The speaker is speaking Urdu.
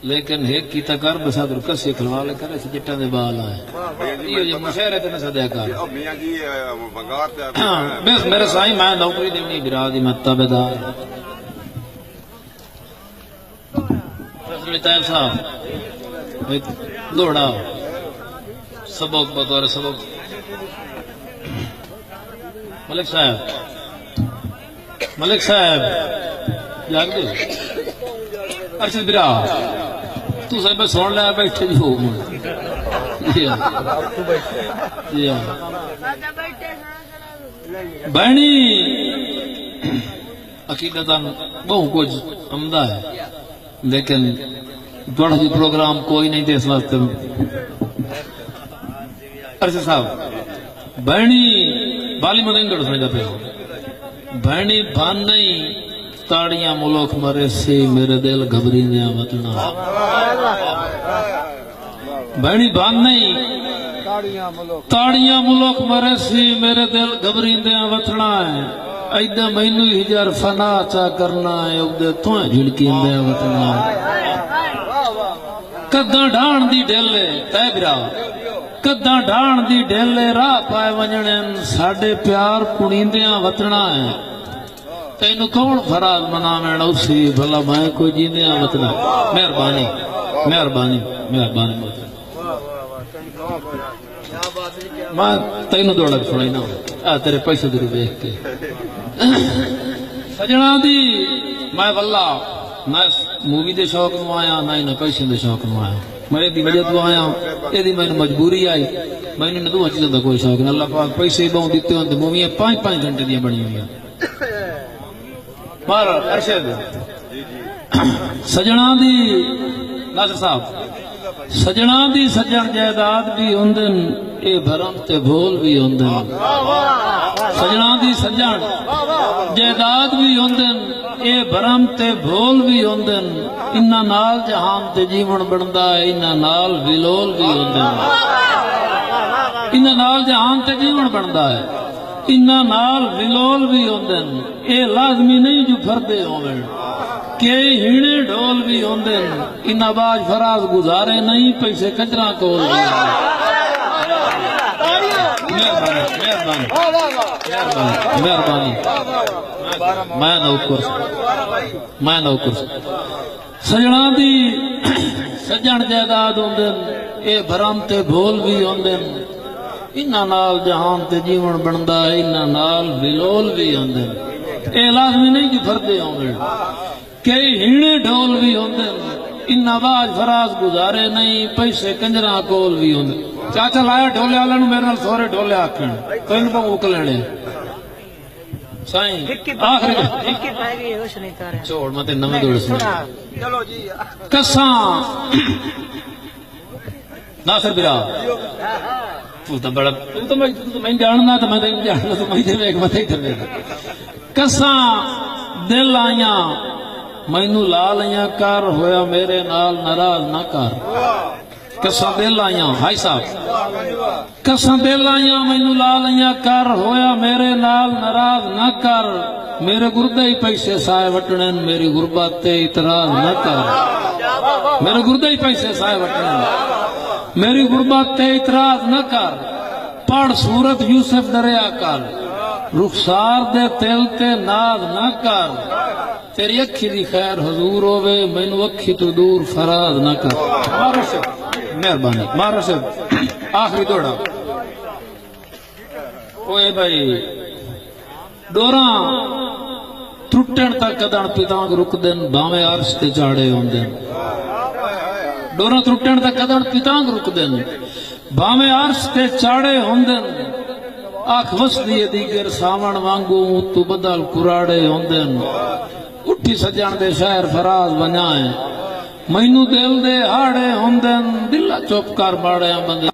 لیکن ایک کی تکر بسادر کسی کھلوا لے کرے سے جٹاں دے بال آئے یہ جو مشہرے تے نہ صدیہ کار بس میرے سائیں میں نوکری دیونی برادی میں تابدار رسول طیب صاحب دوڑا سبق بطور سبق ملک صاحب جاگ دے ارشد برا تو صاحب سن لیا بیٹھے جی ہو بہنی عقیدتاً بہت کچھ عمدہ ہے لیکن بڑا جی پروگرام کوئی نہیں تھے اس واسطے ارشد صاحب بہنی بالی مدنگڑ سمجھا پہ بہنی بھان نہیں تاڑیاں ملوک مرے سی میرے دل گھبری دیا وطنا بہنی بھان نہیں تاڑیاں ملوک مرے سی میرے دل گھبری دیا وطنا ہے ایدہ مہینو ہجر فنا چا کرنا ہے اگدے تویں جھڑکی دیا وطنا کداں ڈھان دی ڈھیلے تے برا کداں ڈھان دی ڈھیلے راہ پائے ونجنن ساڑے پیار کنیندیاں وطنا ہے تینو کون فراز منامن اسی بھلا میں کوئی جیندیاں وطنا مہربانی مہربانی مہربانی میں تینو دوڑک سنائی نا تیرے پیسے دور دیکھ کے سجنا دی میں واللہ نہ مووی دے شوق نو آیا نہ پیسے دے شوق نو آیا میں دی وجہ تو آیا یہ دی میں مجبوری آئی میں نے دو چیزوں دا کوئی شوق نہیں اللہ پاک پیسے بہت دیتے ہوتے موویاں 5-5 گھنٹے دیا بنی ہوئی مار ارشد سجنا دی ناصر صاحب سجنا دی سجن جائیداد بھی ہوندن اے بھرم تے بھول بھی ہوندن سجنا دی سجن جائیداد بھی ہوندن اے بھرم تے بھول بھی ہوندن انہاں نال جہان تے جیون بندا ہے انہاں نال ویلول بھی ہوندن انہاں نال جہان تے جیون بندا ہے انہاں نال ویلول بھی ہوندن اے لازمی نہیں جو پھردے ہوندن کہ ہیڑے ڈھول بھی ہوندن انہاں باج فراز گزارے نہیں پیسے کچرا کول بھی مہربانی میں نوکر سجنا دی سجن جائیداد ہوندن اے بھرم تے بھول بھی ہوندن انہاں نال جہان تے جیون بندا ہے انہاں نال ویلول بھی ہوندن اے لازمی نہیں کہ پھردے ہوندن کہ ہیڑے ڈھول بھی ہوندن انہاں باج فراز گزارے نہیں پیسے کنجراں کول بھی ہوندن چاچا لایا ڈھولے والا نو میرے نال سورے ڈھولے آکھن تو ان کو اوک لینے سائیں آخری چھوڑ متے نمے دوڑ سنے کساں ناصر برا تو بڑا تو میں جاننا تو میں جاننا تو میں دیکھ متے تے کساں دل آیاں مینوں لال آیاں کر ہویا میرے نال ناراض نہ کر کساں دل آیاں بھائی صاحب کساں دل آیاں مینوں لال آیاں کر ہویا میرے نال ناراض نہ کر میرے گردے ہی پیسے سائے وٹنن میری غربت تے اعتراض نہ کر میرے گردے ہی پیسے سائے وٹنن میری غربت تے اعتراض نہ کر پڑھ سورت یوسف دریا کر رخسار دے تل تے ناز نہ کر تیری اکھی دی خیر حضور ہووے مینوں اکھی تو دور فراز نہ کر مہربانی مارا سے آخری دوڑا اوے بھائی ڈوراں ٹرٹن تک کدن پیتانگ رک دن باویں عرش تے چاڑے ہوندن ڈوراں ٹرٹن تک کدن پیتانگ رک دن باویں عرش تے چاڑے ہوندن آنکھ وسدی دیگر ساون وانگوں تو بدل کراڑے ہوندن اٹھی سجن دے شہر فراز ونجائیں مینوں دل دے ہاڑے ہوندن دل چپ کر باڑے بندے